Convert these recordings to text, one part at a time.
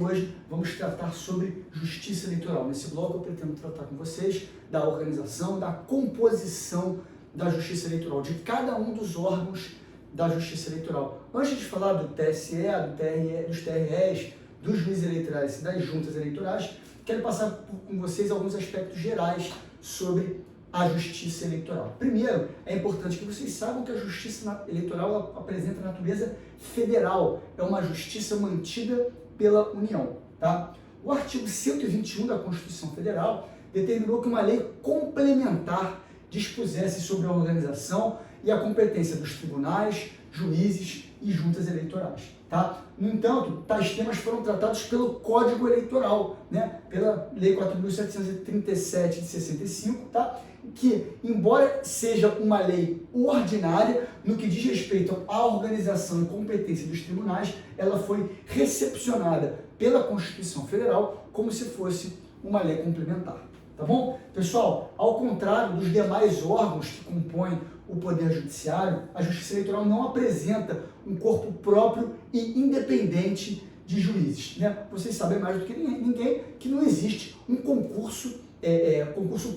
Hoje vamos tratar sobre justiça eleitoral. Nesse bloco eu pretendo tratar com vocês da organização, da composição da justiça eleitoral, de cada um dos órgãos da justiça eleitoral. Antes de falar do TSE, dos TREs, dos juízes eleitorais e das juntas eleitorais, quero passar com vocês alguns aspectos gerais sobre a justiça eleitoral. Primeiro, é importante que vocês saibam que a justiça eleitoral apresenta natureza federal, é uma justiça mantida pela União. Tá? O artigo 121 da Constituição Federal determinou que uma lei complementar dispusesse sobre a organização e a competência dos tribunais, juízes e juntas eleitorais. Tá? No entanto, tais temas foram tratados pelo Código Eleitoral, né? Pela Lei 4.737 de 65, tá? Que, embora seja uma lei ordinária, no que diz respeito à organização e competência dos tribunais, ela foi recepcionada pela Constituição Federal como se fosse uma lei complementar. Tá bom? Pessoal, ao contrário dos demais órgãos que compõem o Poder Judiciário, a Justiça Eleitoral não apresenta um corpo próprio e independente de juízes. Né? Vocês sabem mais do que ninguém que não existe um concurso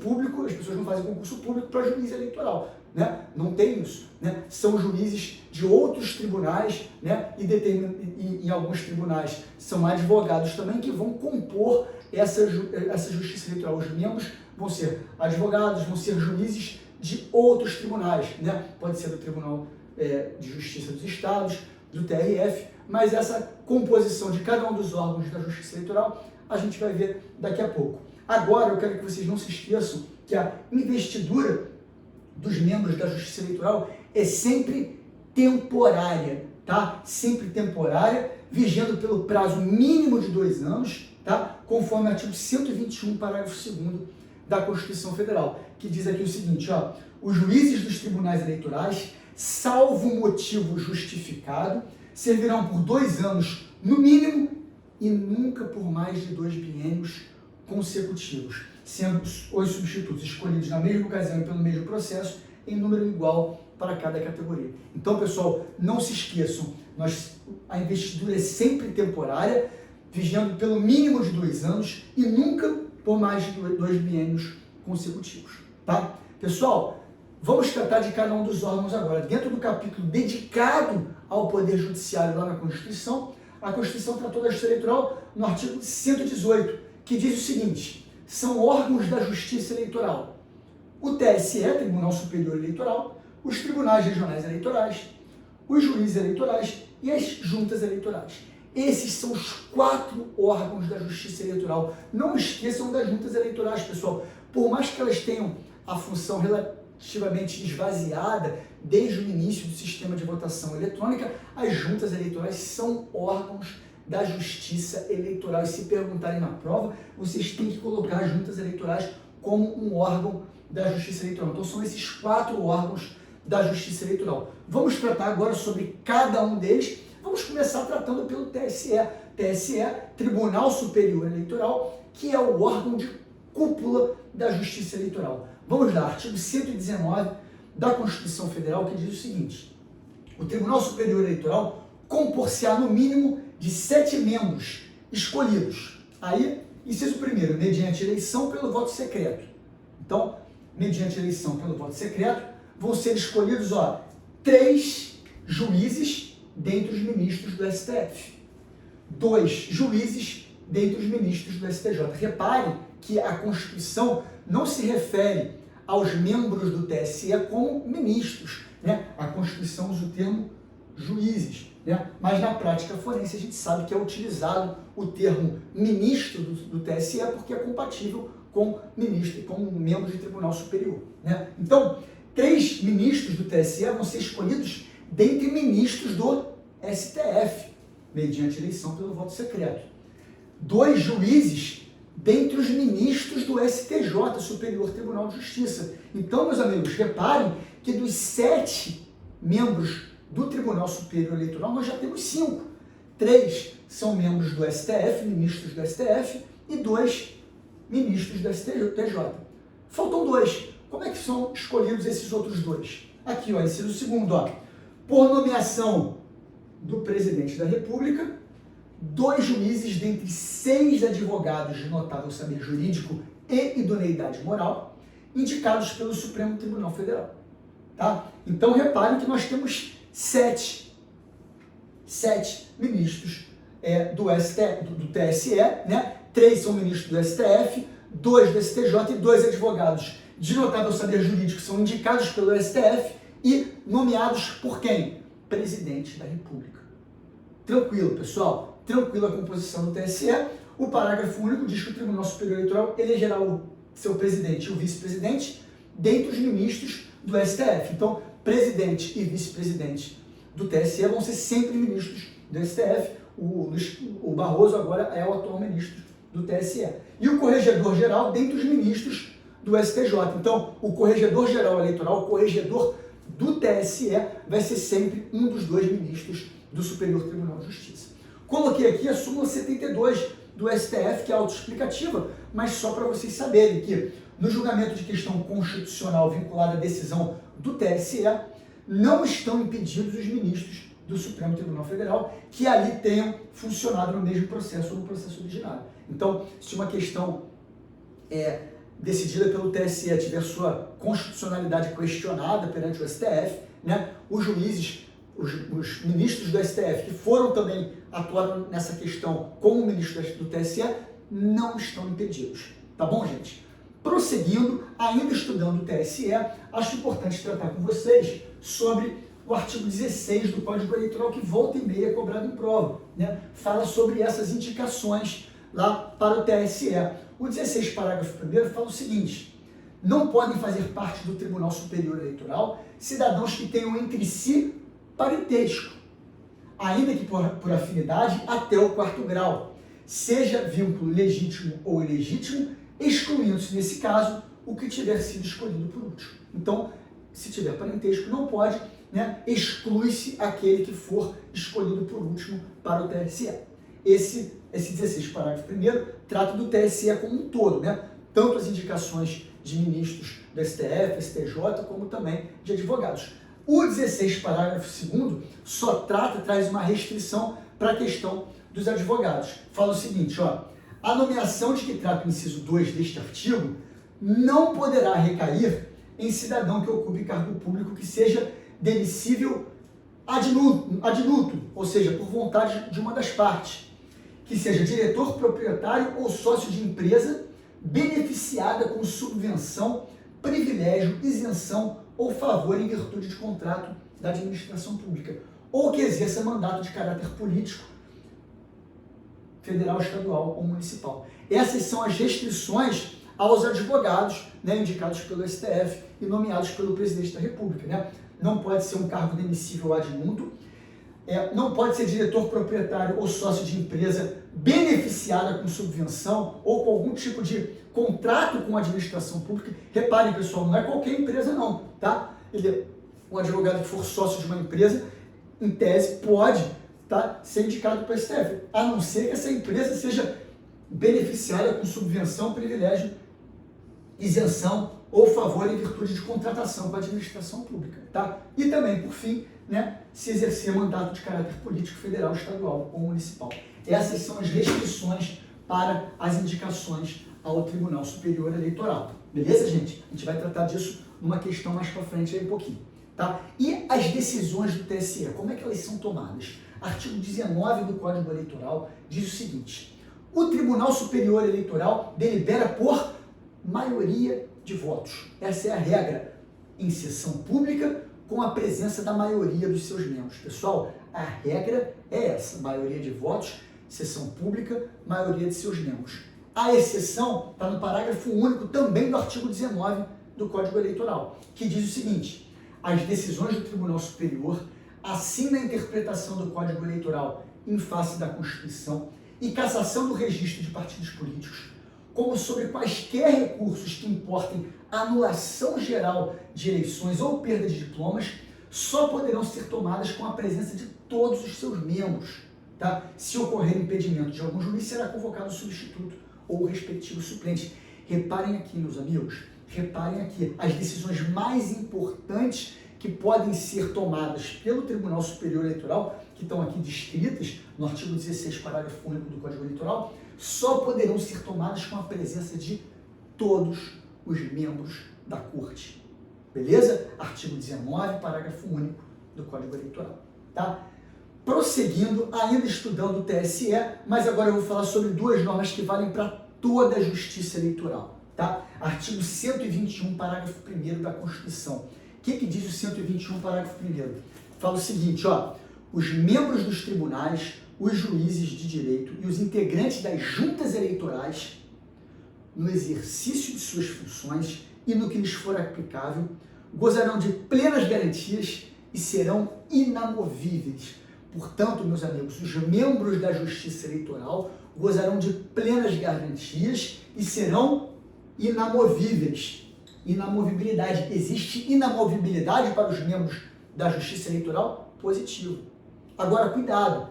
público, as pessoas não fazem concurso público para juiz eleitoral. Né? Não tem isso. Né? São juízes de outros tribunais, né? E em alguns tribunais são advogados também que vão compor essa justiça eleitoral. Os membros vão ser advogados, vão ser juízes de outros tribunais. Né? Pode ser do Tribunal de Justiça dos Estados, do TRF, mas essa composição de cada um dos órgãos da justiça eleitoral a gente vai ver daqui a pouco. Agora, eu quero que vocês não se esqueçam que a investidura dos membros da Justiça Eleitoral é sempre temporária, tá? Sempre temporária, vigiando pelo prazo mínimo de 2 anos, tá? Conforme o artigo 121, parágrafo 2º da Constituição Federal, que diz aqui o seguinte, ó: os juízes dos tribunais eleitorais, salvo motivo justificado, servirão por 2 anos no mínimo e nunca por mais de 2 biênios consecutivos, sendo os substitutos escolhidos na mesma ocasião e pelo mesmo processo em número igual para cada categoria. Então, pessoal, não se esqueçam, a investidura é sempre temporária, vigiando pelo mínimo de 2 anos e nunca por mais de 2 biênios consecutivos. Tá? Pessoal, vamos tratar de cada um dos órgãos agora. Dentro do capítulo dedicado ao Poder Judiciário lá na Constituição, a Constituição tratou da Justiça Eleitoral no artigo 118, que diz o seguinte: são órgãos da Justiça Eleitoral o TSE, Tribunal Superior Eleitoral, os tribunais regionais eleitorais, os juízes eleitorais e as juntas eleitorais. Esses são os 4 órgãos da Justiça Eleitoral. Não esqueçam das juntas eleitorais, pessoal. Por mais que elas tenham a função relativamente esvaziada desde o início do sistema de votação eletrônica, as juntas eleitorais são órgãos da Justiça Eleitoral. E se perguntarem na prova, vocês têm que colocar as juntas eleitorais como um órgão da Justiça Eleitoral. Então são esses 4 órgãos da Justiça Eleitoral. Vamos tratar agora sobre cada um deles. Vamos começar tratando pelo TSE. TSE, Tribunal Superior Eleitoral, que é o órgão de cúpula da Justiça Eleitoral. Vamos lá, artigo 119 da Constituição Federal, que diz o seguinte: o Tribunal Superior Eleitoral compor-se-á no mínimo de 7 membros escolhidos. Aí, inciso primeiro, mediante eleição pelo voto secreto. Então, mediante eleição pelo voto secreto, vão ser escolhidos 3 juízes dentre os ministros do STF, 2 juízes dentre os ministros do STJ. Repare que a Constituição não se refere aos membros do TSE como ministros, né? A Constituição usa o termo juízes, né? Mas na prática forense a gente sabe que é utilizado o termo ministro do TSE porque é compatível com ministro, com membros de Tribunal Superior, né? Então, 3 ministros do TSE vão ser escolhidos dentre ministros do STF, mediante eleição pelo voto secreto. 2 juízes dentre os ministros do STJ, Superior Tribunal de Justiça. Então, meus amigos, reparem que dos 7 membros do Tribunal Superior Eleitoral, nós já temos 5. 3 são membros do STF, ministros do STF, e 2 ministros do STJ. Faltam 2. Como é que são escolhidos esses outros 2? Aqui, inciso 2º, por nomeação do Presidente da República, 2 juízes dentre 6 advogados de notável saber jurídico e idoneidade moral, indicados pelo Supremo Tribunal Federal. Tá? Então, reparem que nós temos 7 ministros do TSE, né? 3 são ministros do STF, 2 do STJ e 2 advogados de notável saber jurídico são indicados pelo STF e nomeados por quem? Presidente da República. Tranquilo, pessoal? Tranquilo a composição do TSE. O parágrafo único diz que o Tribunal Superior Eleitoral elegerá o seu presidente e o vice-presidente dentre os ministros do STF. Então, presidente e vice-presidente do TSE vão ser sempre ministros do STF. O Barroso agora é o atual ministro do TSE. E o corregedor-geral dentre os ministros do STJ. Então, o corregedor-geral eleitoral, o corregedor do TSE, vai ser sempre um dos 2 ministros do Superior Tribunal de Justiça. Coloquei aqui a súmula 72 do STF, que é autoexplicativa, mas só para vocês saberem que no julgamento de questão constitucional vinculada à decisão do TSE, não estão impedidos os ministros do Supremo Tribunal Federal que ali tenham funcionado no mesmo processo ou no processo originário. Então, se uma questão decidida pelo TSE tiver sua constitucionalidade questionada perante o STF, né, os juízes, os ministros do STF que foram também atuar nessa questão como ministros do TSE, não estão impedidos. Tá bom, gente? Prosseguindo, ainda estudando o TSE, acho importante tratar com vocês sobre o artigo 16 do Código Eleitoral, que volta e meia é cobrado em prova, né? Fala sobre essas indicações lá para o TSE. O 16, parágrafo 1º, fala o seguinte: não podem fazer parte do Tribunal Superior Eleitoral cidadãos que tenham entre si parentesco, ainda que por afinidade até o 4º grau, seja vínculo legítimo ou ilegítimo, excluindo-se, nesse caso, o que tiver sido escolhido por último. Então, se tiver parentesco, não pode, né? Exclui-se aquele que for escolhido por último para o TSE. Esse 16, parágrafo 1º, trata do TSE como um todo, né? Tanto as indicações de ministros do STF, STJ, como também de advogados. O 16, parágrafo 2º, só traz uma restrição para a questão dos advogados. Fala o seguinte, ó: a nomeação de que trata o inciso 2 deste artigo não poderá recair em cidadão que ocupe cargo público que seja demissível ad nutum, ou seja, por vontade de uma das partes, que seja diretor proprietário ou sócio de empresa beneficiada com subvenção, privilégio, isenção ou favor em virtude de contrato da administração pública, ou que exerça mandato de caráter político, federal, estadual ou municipal. Essas são as restrições aos advogados, né, indicados pelo STF e nomeados pelo presidente da República, né? Não pode ser um cargo demissível ad nutum, não pode ser diretor proprietário ou sócio de empresa beneficiada com subvenção ou com algum tipo de contrato com a administração pública. Reparem, pessoal, não é qualquer empresa não, tá? Um advogado que for sócio de uma empresa, em tese, pode, tá, ser indicado para o STF, a não ser que essa empresa seja beneficiada com subvenção, privilégio, isenção ou favor em virtude de contratação com a administração pública, tá? E também, por fim, né, se exercer mandato de caráter político, federal, estadual ou municipal. Essas são as restrições para as indicações ao Tribunal Superior Eleitoral. Beleza, gente? A gente vai tratar disso numa questão mais para frente aí um pouquinho, tá? E as decisões do TSE, como é que elas são tomadas? Artigo 19 do Código Eleitoral diz o seguinte: o Tribunal Superior Eleitoral delibera por maioria de votos. Essa é a regra, em sessão pública, com a presença da maioria dos seus membros. Pessoal, a regra é essa: maioria de votos, sessão pública, maioria de seus membros. A exceção está no parágrafo único também do artigo 19 do Código Eleitoral, que diz o seguinte: as decisões do Tribunal Superior, assim na interpretação do Código Eleitoral em face da Constituição e cassação do registro de partidos políticos, como sobre quaisquer recursos que importem anulação geral de eleições ou perda de diplomas, só poderão ser tomadas com a presença de todos os seus membros. Tá? Se ocorrer impedimento de algum juiz, será convocado o substituto ou o respectivo suplente. Reparem aqui, meus amigos, reparem aqui, as decisões mais importantes que podem ser tomadas pelo Tribunal Superior Eleitoral, que estão aqui descritas, no artigo 16, parágrafo único do Código Eleitoral, só poderão ser tomadas com a presença de todos os membros da Corte. Beleza? Artigo 19, parágrafo único do Código Eleitoral. Tá? Prosseguindo, ainda estudando o TSE, mas agora eu vou falar sobre duas normas que valem para toda a Justiça Eleitoral. Tá? Artigo 121, parágrafo 1º da Constituição. O que diz o 121, parágrafo 1º? Fala o seguinte, ó, os membros dos tribunais, os juízes de direito e os integrantes das juntas eleitorais, no exercício de suas funções e no que lhes for aplicável, gozarão de plenas garantias e serão inamovíveis. Portanto, meus amigos, os membros da Justiça Eleitoral gozarão de plenas garantias e serão inamovíveis. Inamovibilidade. Existe inamovibilidade para os membros da Justiça Eleitoral? Positivo. Agora, cuidado.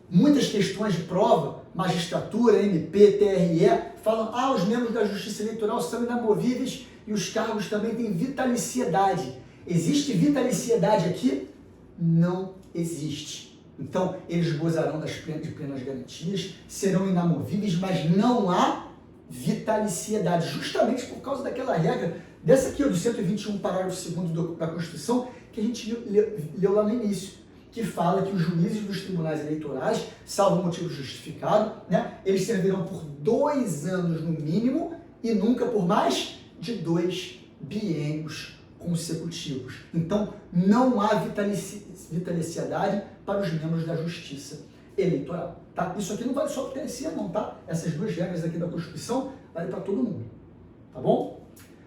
Muitas questões de prova, magistratura, MP, TRE, falam, os membros da Justiça Eleitoral são inamovíveis e os cargos também têm vitaliciedade. Existe vitaliciedade aqui? Não existe. Então, eles gozarão de plenas garantias, serão inamovíveis, mas não há vitaliciedade, justamente por causa daquela regra, dessa aqui, do 121, parágrafo 2º da Constituição, que a gente leu lá no início, que fala que os juízes dos tribunais eleitorais, salvo motivo justificado, né, eles servirão por 2 anos no mínimo e nunca por mais de 2 biênios consecutivos. Então, não há vitaliciedade para os membros da Justiça Eleitoral. Tá? Isso aqui não vale só para o TSE, não, tá? Essas duas regras aqui da Constituição valem para todo mundo. Tá bom?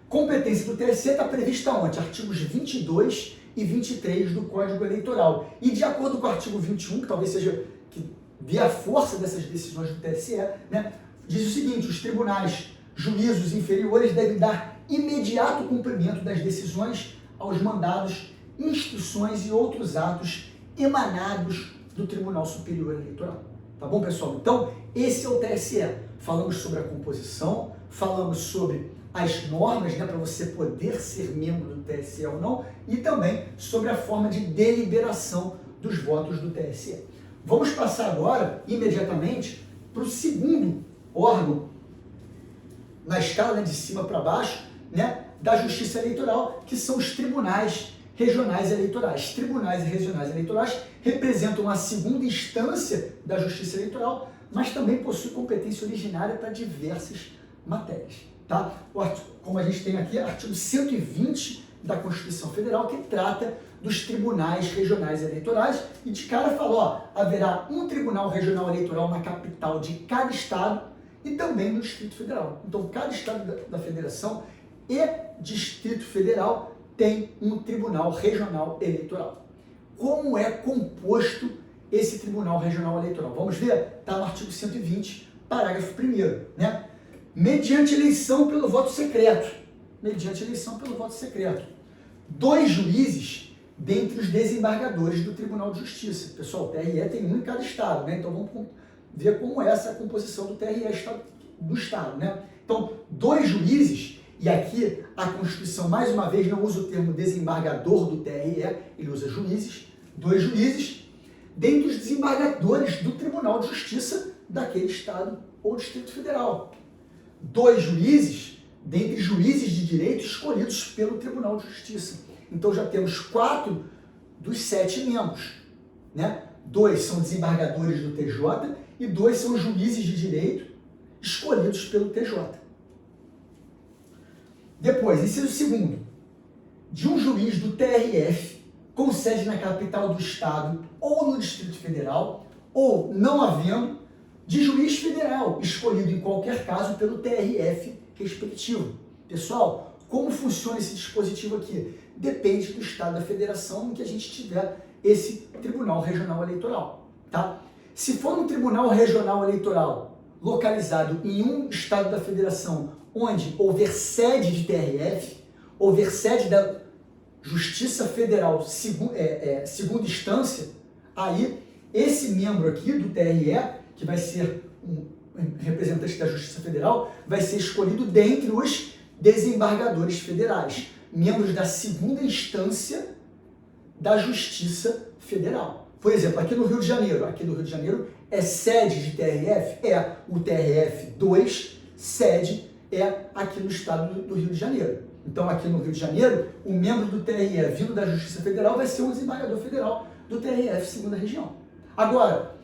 Competência do TSE está prevista onde? Artigos 22 e 23 do Código Eleitoral. E de acordo com o artigo 21, que talvez seja que dê a força dessas decisões do TSE, né, diz o seguinte, os tribunais, juízos inferiores devem dar imediato cumprimento das decisões aos mandados, instruções e outros atos emanados do Tribunal Superior Eleitoral. Tá bom, pessoal? Então, esse é o TSE. Falamos sobre a composição, falamos sobre as normas, né, para você poder ser membro do TSE ou não, e também sobre a forma de deliberação dos votos do TSE. Vamos passar agora, imediatamente, para o segundo órgão, na escala, né, de cima para baixo, né, da Justiça Eleitoral, que são os tribunais regionais eleitorais. Tribunais regionais eleitorais representam a segunda instância da Justiça Eleitoral, mas também possuem competência originária para diversas matérias. Tá? Como a gente tem aqui, artigo 120 da Constituição Federal, que trata dos tribunais regionais eleitorais, e de cara fala, haverá um tribunal regional eleitoral na capital de cada estado e também no Distrito Federal. Então, cada estado da federação e Distrito Federal tem um tribunal regional eleitoral. Como é composto esse tribunal regional eleitoral? Vamos ver? Está no artigo 120, parágrafo 1º, né? Mediante eleição pelo voto secreto. Mediante eleição pelo voto secreto. 2 juízes dentre os desembargadores do Tribunal de Justiça. Pessoal, o TRE tem um em cada estado, né? Então vamos ver como é essa composição do TRE do estado, né? Então, 2 juízes, e aqui a Constituição, mais uma vez, não usa o termo desembargador do TRE, ele usa juízes, 2 juízes, dentre os desembargadores do Tribunal de Justiça daquele estado ou Distrito Federal. 2 juízes, dentre juízes de direito escolhidos pelo Tribunal de Justiça. Então já temos 4 dos 7 membros, né? 2 são desembargadores do TJ e 2 são juízes de direito escolhidos pelo TJ. Depois, inciso 2º, de um juiz do TRF com sede na capital do estado ou no Distrito Federal, ou não havendo, de juiz federal, escolhido em qualquer caso pelo TRF respectivo. Pessoal, como funciona esse dispositivo aqui? Depende do estado da federação em que a gente tiver esse Tribunal Regional Eleitoral. Tá? Se for um Tribunal Regional Eleitoral localizado em um estado da federação onde houver sede de TRF, houver sede da Justiça Federal segunda instância, aí esse membro aqui do TRE, que vai ser um representante da Justiça Federal, vai ser escolhido dentre os desembargadores federais, membros da segunda instância da Justiça Federal. por exemplo, aqui no Rio de Janeiro é sede de TRF, é o TRF2, sede é aqui no estado do Rio de Janeiro. Então, aqui no Rio de Janeiro, o membro do TRE vindo da Justiça Federal vai ser um desembargador federal do TRF, segunda região. Agora,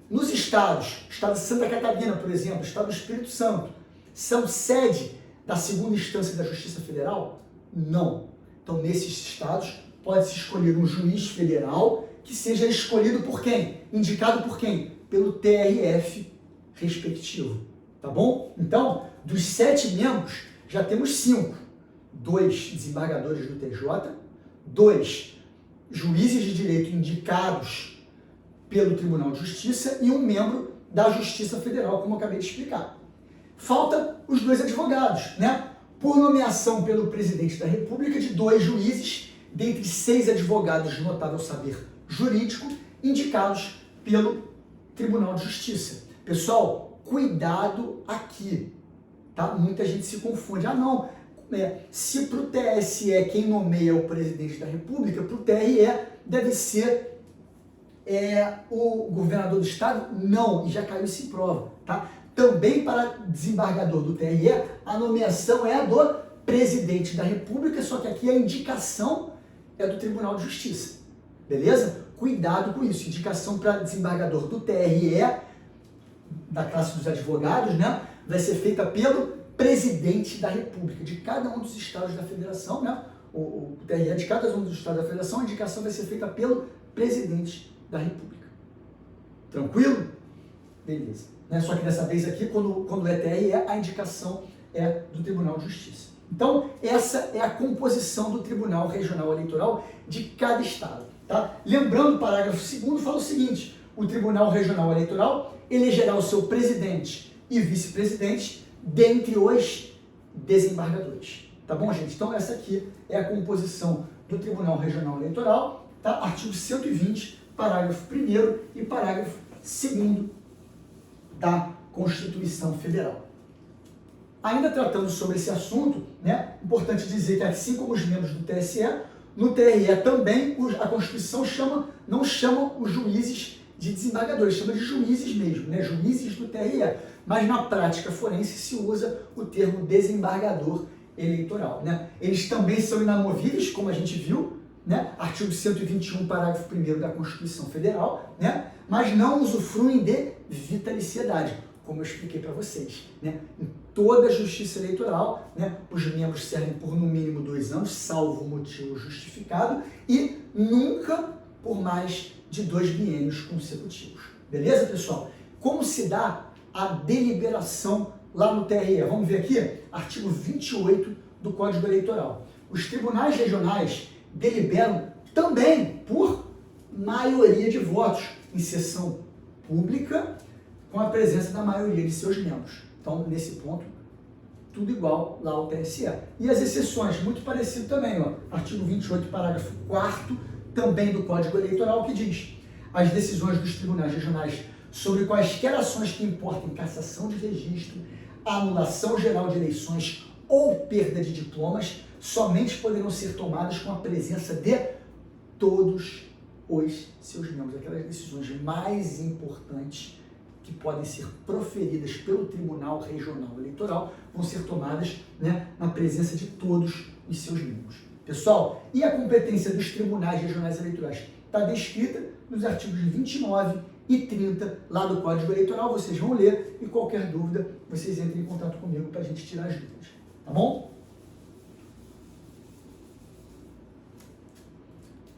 nos estados, estado de Santa Catarina, por exemplo, estado do Espírito Santo, são sede da segunda instância da Justiça Federal? Não. Então, nesses estados, pode-se escolher um juiz federal que seja escolhido por quem? Indicado por quem? Pelo TRF respectivo. Tá bom? Então, dos 7 membros, já temos 5. 2 desembargadores do TJ, 2 juízes de direito indicados pelo Tribunal de Justiça e um membro da Justiça Federal, como eu acabei de explicar. Falta os 2 advogados, né? Por nomeação pelo Presidente da República de 2 juízes, dentre 6 advogados de notável saber jurídico, indicados pelo Tribunal de Justiça. Pessoal, cuidado aqui, tá? Muita gente se confunde. Ah, não, se para o TSE quem nomeia é o Presidente da República, para o TRE deve ser o governador do Estado? Não, e já caiu isso em prova, tá? Também para desembargador do TRE, a nomeação é a do Presidente da República, só que aqui a indicação é do Tribunal de Justiça, beleza? Cuidado com isso, indicação para desembargador do TRE, da classe dos advogados, né? Vai ser feita pelo Presidente da República, de cada um dos estados da federação, né? O TRE de cada um dos estados da federação, a indicação vai ser feita pelo Presidente da República. Tranquilo? Beleza. Né? Só que dessa vez aqui, quando é TRE, a indicação é do Tribunal de Justiça. Então, essa é a composição do Tribunal Regional Eleitoral de cada estado. Tá? Lembrando, o parágrafo 2º fala o seguinte: o Tribunal Regional Eleitoral elegerá o seu presidente e vice-presidente dentre os desembargadores. Tá bom, gente? Então, essa aqui é a composição do Tribunal Regional Eleitoral, tá? Artigo 120, parágrafo 1º e parágrafo 2º da Constituição Federal. Ainda tratando sobre esse assunto, né, importante dizer que assim como os membros do TSE, no TRE também a Constituição não chama os juízes de desembargadores, chama de juízes mesmo, né, juízes do TRE, mas na prática forense se usa o termo desembargador eleitoral, né. Eles também são inamovíveis, como a gente viu, né, artigo 121, parágrafo 1º da Constituição Federal, né, mas não usufruem de vitaliciedade, como eu expliquei para vocês, né? Em toda a justiça eleitoral, né, os membros servem por no mínimo 2 anos, salvo motivo justificado, e nunca por mais de 2 biênios consecutivos. Beleza, pessoal? Como se dá a deliberação lá no TRE? Vamos ver aqui, artigo 28 do Código Eleitoral. Os tribunais regionais deliberam também por maioria de votos, em sessão pública, com a presença da maioria de seus membros. Então, nesse ponto, tudo igual lá ao TSE. E as exceções, muito parecido também, ó, artigo 28, parágrafo 4º, também do Código Eleitoral, que diz: as decisões dos tribunais regionais sobre quaisquer ações que importem cassação de registro, anulação geral de eleições ou perda de diplomas, somente poderão ser tomadas com a presença de todos os seus membros. Aquelas decisões mais importantes que podem ser proferidas pelo Tribunal Regional Eleitoral vão ser tomadas, né, na presença de todos os seus membros. Pessoal, e a competência dos tribunais regionais eleitorais está descrita nos artigos 29 e 30 lá do Código Eleitoral. Vocês vão ler e qualquer dúvida, vocês entrem em contato comigo para a gente tirar as dúvidas. Tá bom?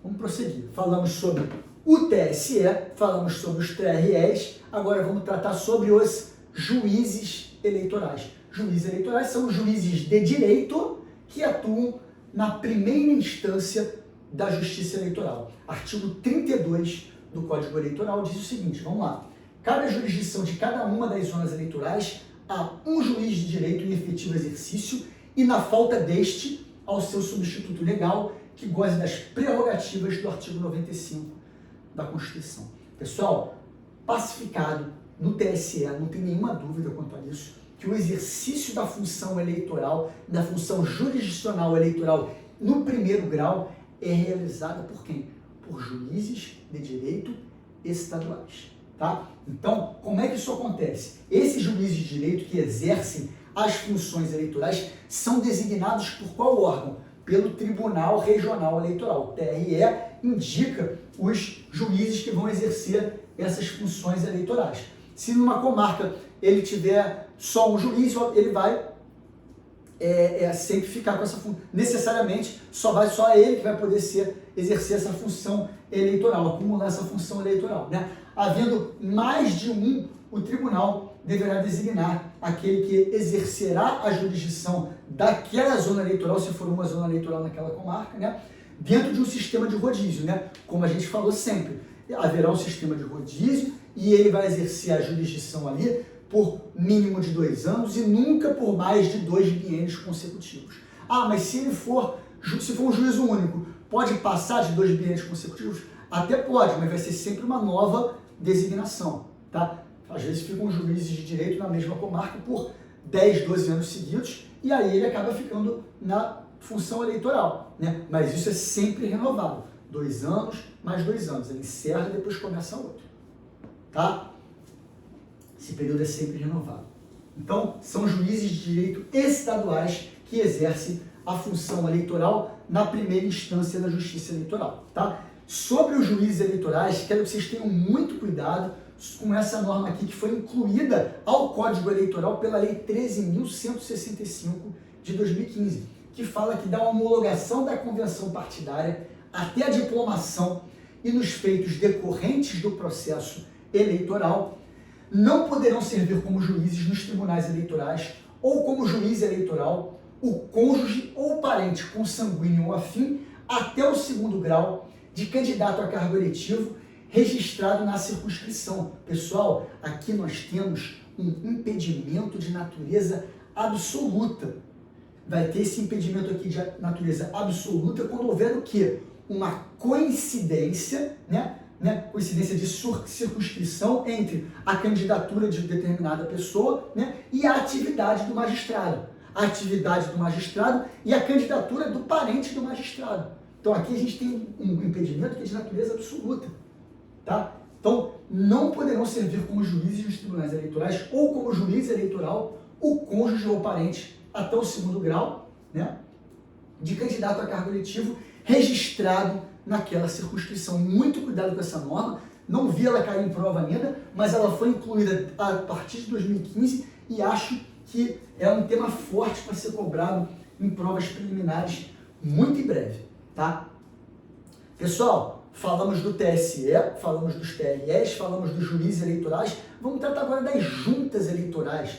Vamos prosseguir. Falamos sobre o TSE, falamos sobre os TREs, agora vamos tratar sobre os juízes eleitorais. Juízes eleitorais são os juízes de direito que atuam na primeira instância da Justiça Eleitoral. Artigo 32 do Código Eleitoral diz o seguinte, vamos lá. Cada jurisdição de cada uma das zonas eleitorais há um juiz de direito em efetivo exercício e, na falta deste, ao seu substituto legal, que goze das prerrogativas do artigo 95 da Constituição. Pessoal, pacificado no TSE, não tem nenhuma dúvida quanto a isso, que o exercício da função eleitoral, da função jurisdicional eleitoral no primeiro grau, é realizada por quem? por juízes de direito estaduais. Tá? Então, como é que isso acontece? Esses juízes de direito que exercem as funções eleitorais são designados por qual órgão? Pelo Tribunal Regional Eleitoral. O TRE indica os juízes que vão exercer essas funções eleitorais. Se numa comarca ele tiver só um juiz, ele vai sempre ficar com essa função. Necessariamente, só ele que vai poder exercer essa função eleitoral, acumular essa função eleitoral. Né? Havendo mais de um, o tribunal deverá designar aquele que exercerá a jurisdição daquela zona eleitoral, se for uma zona eleitoral naquela comarca, né? Dentro de um sistema de rodízio, né? Como a gente falou sempre, haverá um sistema de rodízio e ele vai exercer a jurisdição ali por mínimo de 2 anos e nunca por mais de 2 biênios consecutivos. Ah, mas se for um juízo único, pode passar de 2 biênios consecutivos? Até pode, mas vai ser sempre uma nova designação, tá? Às vezes ficam juízes de direito na mesma comarca por 10, 12 anos seguidos e aí ele acaba ficando na função eleitoral, né? Mas isso é sempre renovado. 2 anos, mais 2 anos. Ele encerra e depois começa outro, tá? Esse período é sempre renovado. Então, são juízes de direito estaduais que exercem a função eleitoral na primeira instância da Justiça Eleitoral, tá? Sobre os juízes eleitorais, quero que vocês tenham muito cuidado com essa norma aqui que foi incluída ao Código Eleitoral pela Lei 13.165 de 2015, que fala que da homologação da convenção partidária até a diplomação e nos feitos decorrentes do processo eleitoral, não poderão servir como juízes nos tribunais eleitorais ou como juiz eleitoral o cônjuge ou parente consanguíneo ou afim até o 2º grau de candidato a cargo eletivo registrado na circunscrição. Pessoal, aqui nós temos um impedimento de natureza absoluta. Vai ter esse impedimento aqui de natureza absoluta quando houver o quê? Uma coincidência, coincidência de circunscrição entre a candidatura de determinada pessoa, e a atividade do magistrado. A atividade do magistrado e a candidatura do parente do magistrado. Então aqui a gente tem um impedimento que é de natureza absoluta. Tá? Então não poderão servir como juízes nos tribunais eleitorais ou como juiz eleitoral o cônjuge ou parente até o 2º grau, de candidato a cargo eletivo registrado naquela circunscrição. Muito cuidado com essa norma, não vi ela cair em prova ainda, mas ela foi incluída a partir de 2015 e acho que é um tema forte para ser cobrado em provas preliminares muito em breve, tá? Pessoal, falamos do TSE, falamos dos TREs, falamos dos juízes eleitorais, vamos tratar agora das juntas eleitorais,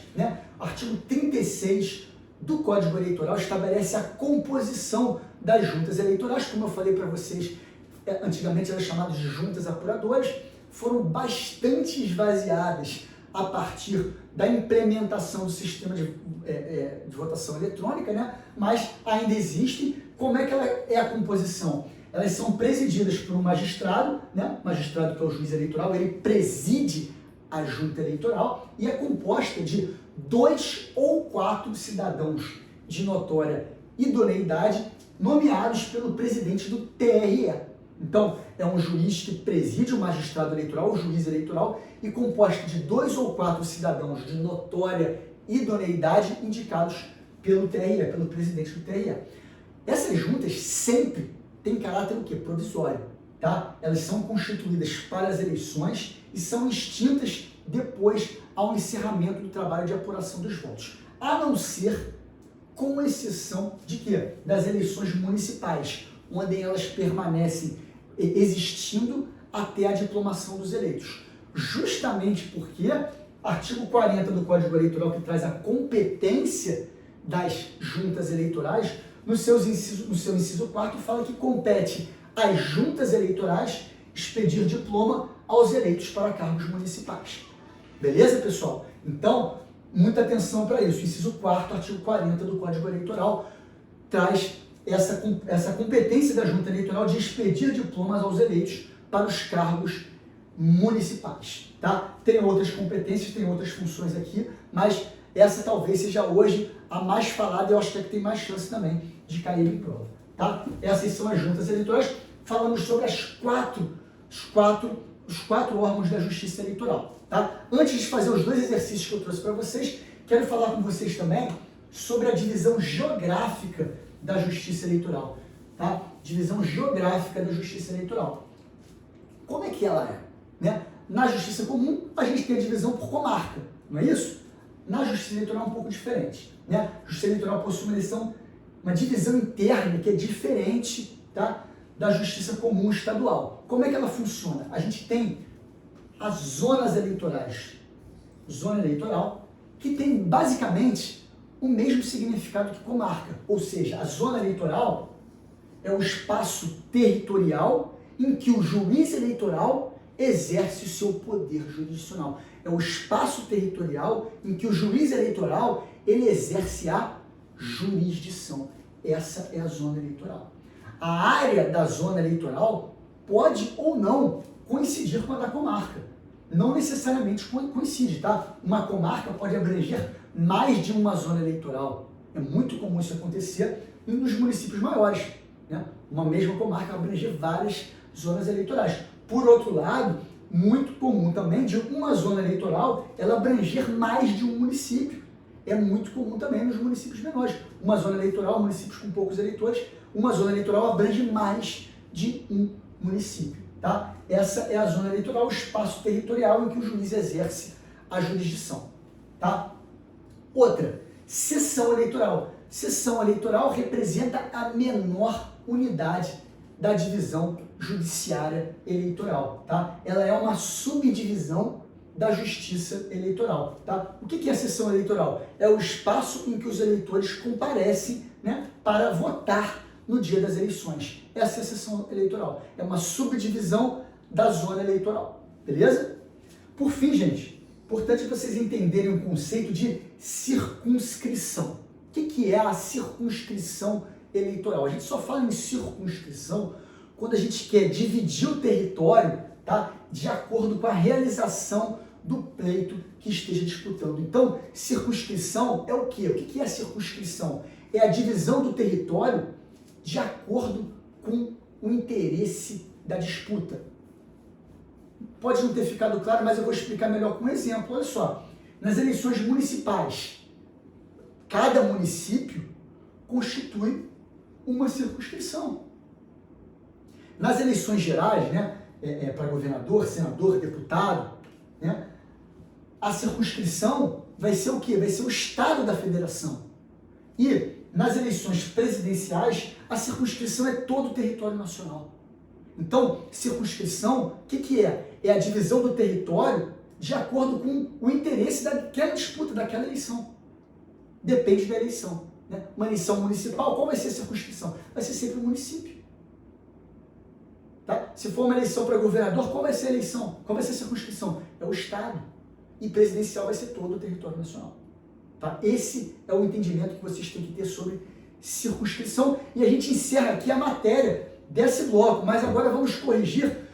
Artigo 36 do Código Eleitoral estabelece a composição das juntas eleitorais, como eu falei para vocês, antigamente eram chamadas de juntas apuradoras, foram bastante esvaziadas a partir da implementação do sistema de votação eletrônica, mas ainda existe. Como é que ela é a composição? Elas são presididas por um magistrado, magistrado que é o juiz eleitoral, ele preside a junta eleitoral e é composta de 2 ou 4 cidadãos de notória idoneidade nomeados pelo presidente do TRE. Então, é um juiz que preside o magistrado eleitoral, o juiz eleitoral, e composto de 2 ou 4 cidadãos de notória idoneidade indicados pelo TRE, pelo presidente do TRE. Essas juntas sempre têm caráter o quê? Provisório, tá? Elas são constituídas para as eleições e são extintas depois ao encerramento do trabalho de apuração dos votos. A não ser, com exceção de quê? Das eleições municipais, onde elas permanecem existindo até a diplomação dos eleitos. Justamente porque artigo 40 do Código Eleitoral, que traz a competência das juntas eleitorais, no seu inciso 4, fala que compete às juntas eleitorais expedir diploma aos eleitos para cargos municipais. Beleza, pessoal? Então, muita atenção para isso. Inciso 4º, artigo 40 do Código Eleitoral, traz essa competência da junta eleitoral de expedir diplomas aos eleitos para os cargos municipais. Tá? Tem outras competências, tem outras funções aqui, mas essa talvez seja hoje a mais falada e eu acho que é que tem mais chance também de cair em prova. Tá? Essas são as juntas eleitorais. falamos sobre os quatro órgãos da Justiça Eleitoral. Tá? Antes de fazer os dois exercícios que eu trouxe para vocês, quero falar com vocês também sobre a divisão geográfica da Justiça Eleitoral. Tá? Divisão geográfica da Justiça Eleitoral. Como é que ela é? Né? Na Justiça Comum, a gente tem a divisão por comarca, não é isso? Na Justiça Eleitoral é um pouco diferente. Né? A Justiça Eleitoral possui uma divisão interna que é diferente, tá, da Justiça Comum estadual. Como é que ela funciona? A gente tem as zonas eleitorais. Zona eleitoral, que tem basicamente o mesmo significado que comarca. Ou seja, a zona eleitoral é o espaço territorial em que o juiz eleitoral exerce o seu poder jurisdicional. É o espaço territorial em que o juiz eleitoral ele exerce a jurisdição. Essa é a zona eleitoral. A área da zona eleitoral pode ou não coincidir com a da comarca. Não necessariamente coincide, tá? Uma comarca pode abranger mais de uma zona eleitoral. É muito comum isso acontecer nos municípios maiores, né? Uma mesma comarca abranger várias zonas eleitorais. Por outro lado, muito comum também de uma zona eleitoral ela abranger mais de um município. É muito comum também nos municípios menores. Uma zona eleitoral, municípios com poucos eleitores, uma zona eleitoral abrange mais de um município. Tá? Essa é a zona eleitoral, o espaço territorial em que o juiz exerce a jurisdição. Tá? Outra, seção eleitoral. Seção eleitoral representa a menor unidade da divisão judiciária eleitoral. Tá? Ela é uma subdivisão da Justiça Eleitoral. Tá? O que é a sessão eleitoral? É o espaço em que os eleitores comparecem, né, para votar no dia das eleições. Essa é a sessão eleitoral. É uma subdivisão da zona eleitoral. Beleza? Por fim, gente, importante vocês entenderem o conceito de circunscrição. O que é a circunscrição eleitoral? A gente só fala em circunscrição quando a gente quer dividir o território, tá, de acordo com a realização do pleito que esteja disputando. Então, circunscrição é o quê? O que é a circunscrição? É a divisão do território de acordo com o interesse da disputa. Pode não ter ficado claro, mas eu vou explicar melhor com um exemplo. Olha só, nas eleições municipais, cada município constitui uma circunscrição. Nas eleições gerais, né, para governador, senador, deputado, né, a circunscrição vai ser o quê? Vai ser o estado da federação. E nas eleições presidenciais, a circunscrição é todo o território nacional. Então, circunscrição, o que é? É a divisão do território de acordo com o interesse daquela disputa, daquela eleição. Depende da eleição. Né? Uma eleição municipal, qual vai ser a circunscrição? Vai ser sempre o município. Tá? Se for uma eleição para governador, qual vai ser a eleição? Qual vai ser a circunscrição? É o estado. E presidencial vai ser todo o território nacional. Tá? Esse é o entendimento que vocês têm que ter sobre circunscrição. E a gente encerra aqui a matéria desse bloco. Mas agora vamos fazer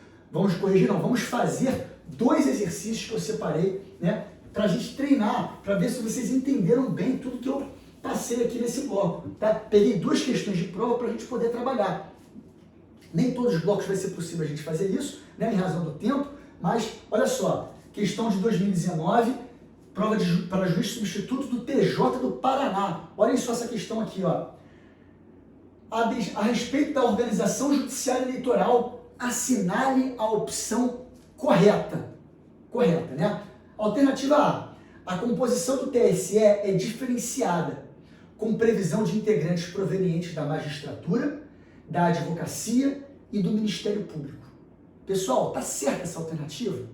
dois exercícios que eu separei, né, para a gente treinar, para ver se vocês entenderam bem tudo que eu passei aqui nesse bloco. Tá? Peguei duas questões de prova para a gente poder trabalhar. Nem todos os blocos vai ser possível a gente fazer isso, né, em razão do tempo, mas olha só, questão de 2019, prova para juiz substituto do TJ do Paraná. Olhem só essa questão aqui, ó. A respeito da organização judiciária eleitoral, assinale a opção correta. Correta, né? Alternativa A composição do TSE é diferenciada, com previsão de integrantes provenientes da magistratura, da advocacia e do Ministério Público. Pessoal, tá certa essa alternativa?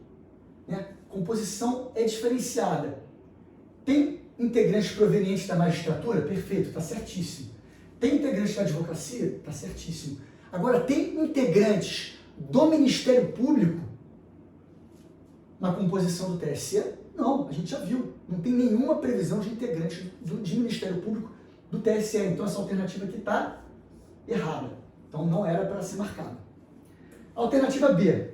Né? Composição é diferenciada. Tem integrantes provenientes da magistratura? Perfeito, tá certíssimo. Tem integrantes da advocacia? Tá certíssimo. Agora, tem integrantes do Ministério Público na composição do TSE? Não, a gente já viu. Não tem nenhuma previsão de integrantes de Ministério Público do TSE. Então, essa alternativa aqui está errada. Então, não era para ser marcada. Alternativa B.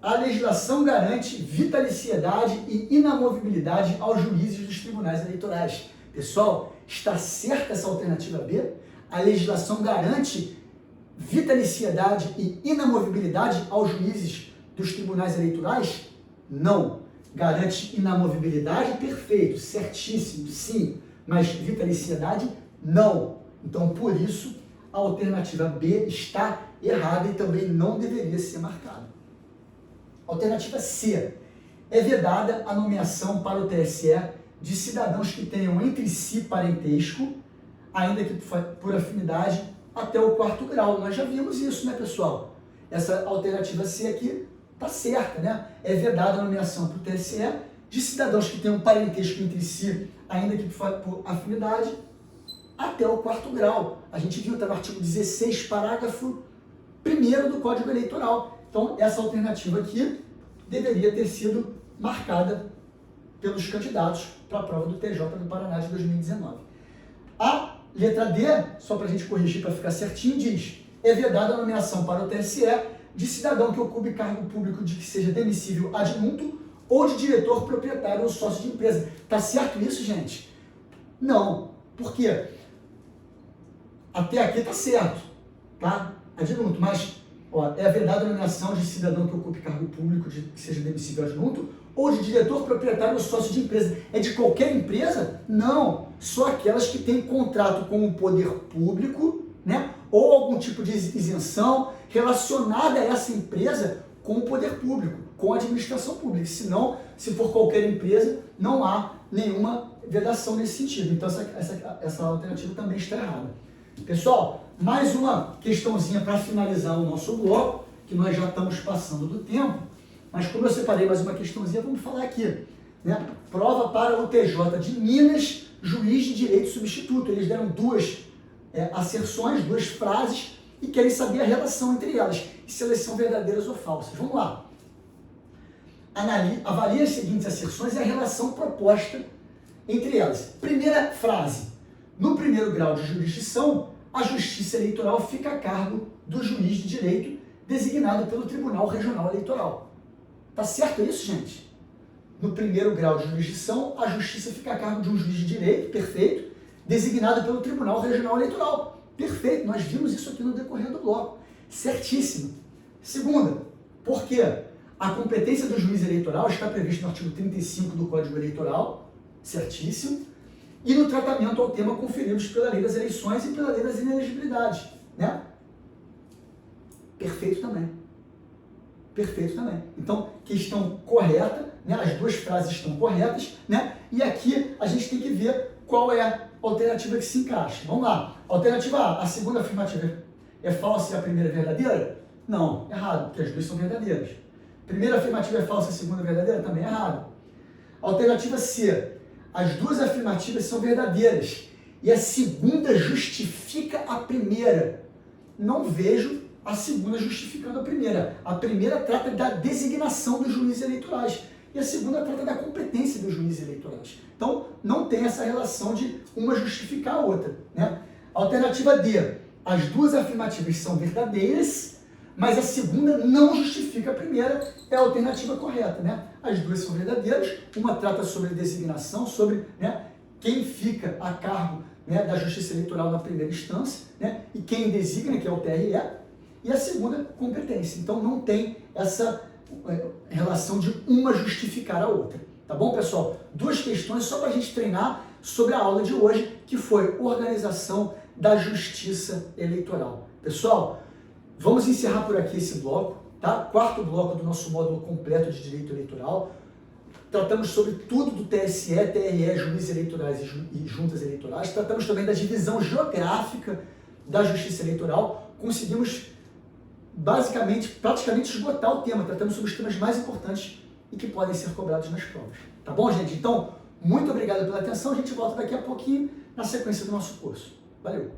A legislação garante vitaliciedade e inamovibilidade aos juízes dos tribunais eleitorais. Pessoal, está certa essa alternativa B? A legislação garante vitaliciedade e inamovibilidade aos juízes dos tribunais eleitorais? Não. Garante inamovibilidade? Perfeito, certíssimo, sim. Mas vitaliciedade? Não. Então, por isso, a alternativa B está errada e também não deveria ser marcada. Alternativa C. É vedada a nomeação para o TSE de cidadãos que tenham entre si parentesco, ainda que por afinidade, até o 4º grau. Nós já vimos isso, né, pessoal? Essa alternativa C aqui está certa, né? É vedada a nomeação para o TSE de cidadãos que tenham parentesco entre si, ainda que por afinidade, até o 4º grau. A gente viu, está no artigo 16, parágrafo 1º do Código Eleitoral. Então, essa alternativa aqui deveria ter sido marcada pelos candidatos para a prova do TJ do Paraná de 2019. A letra D, só para a gente corrigir para ficar certinho, diz: é vedada a nomeação para o TSE de cidadão que ocupe cargo público de que seja demissível adjunto ou de diretor, proprietário ou sócio de empresa. Tá certo isso, gente? Não. Por quê? Até aqui tá certo, tá? Adjunto, mas ó, é vedada a nomeação de cidadão que ocupe cargo público de que seja demissível adjunto ou de diretor, proprietário ou sócio de empresa. É de qualquer empresa? Não. Só aquelas que têm contrato com o poder público, né? Ou algum tipo de isenção relacionada a essa empresa com o poder público, com a administração pública. Senão, se for qualquer empresa, não há nenhuma vedação nesse sentido. Então, essa alternativa também está errada. Pessoal, mais uma questãozinha para finalizar o nosso bloco, que nós já estamos passando do tempo, mas como eu separei mais uma questãozinha, vamos falar aqui, né? Prova para o TJ de Minas, juiz de direito substituto. Eles deram duas asserções, duas frases, e querem saber a relação entre elas, se elas são verdadeiras ou falsas. Vamos lá. Avalie as seguintes asserções e a relação proposta entre elas. Primeira frase. No 1º grau de jurisdição, a Justiça Eleitoral fica a cargo do juiz de direito designado pelo Tribunal Regional Eleitoral. Tá certo isso, gente? No 1º grau de jurisdição, a Justiça fica a cargo de um juiz de direito, perfeito, designado pelo Tribunal Regional Eleitoral. Perfeito, nós vimos isso aqui no decorrer do bloco. Certíssimo. Segunda, por quê? A competência do juiz eleitoral está prevista no artigo 35 do Código Eleitoral, certíssimo, e no tratamento ao tema conferidos pela Lei das Eleições e pela Lei das Inelegibilidades, né? Perfeito também. Perfeito também. Então, questão correta, né? As duas frases estão corretas, né? E aqui a gente tem que ver qual é a alternativa que se encaixa. Vamos lá. Alternativa A, a segunda afirmativa é falsa e a primeira é verdadeira? Não, errado, porque as duas são verdadeiras. Primeira afirmativa é falsa e a segunda é verdadeira? Também é errado. Alternativa C, as duas afirmativas são verdadeiras e a segunda justifica a primeira. Não vejo a segunda justificando a primeira. A primeira trata da designação dos juízes eleitorais e a segunda trata da competência dos juízes eleitorais. Então, não tem essa relação de uma justificar a outra, né? Alternativa D, as duas afirmativas são verdadeiras, mas a segunda não justifica a primeira, é a alternativa correta, né? As duas são verdadeiras, uma trata sobre designação, sobre, né, quem fica a cargo, né, da Justiça Eleitoral na primeira instância, né, e quem designa, que é o TRE, e a segunda, competência. Então não tem essa relação de uma justificar a outra. Tá bom, pessoal? Duas questões só para a gente treinar sobre a aula de hoje, que foi organização da Justiça Eleitoral. Pessoal, vamos encerrar por aqui esse bloco, tá? 4º bloco do nosso módulo completo de Direito Eleitoral. Tratamos sobre tudo do TSE, TRE, juízes eleitorais e juntas eleitorais. Tratamos também da divisão geográfica da Justiça Eleitoral. Conseguimos, basicamente, praticamente esgotar o tema. Tratamos sobre os temas mais importantes e que podem ser cobrados nas provas. Tá bom, gente? Então, muito obrigado pela atenção. A gente volta daqui a pouquinho na sequência do nosso curso. Valeu!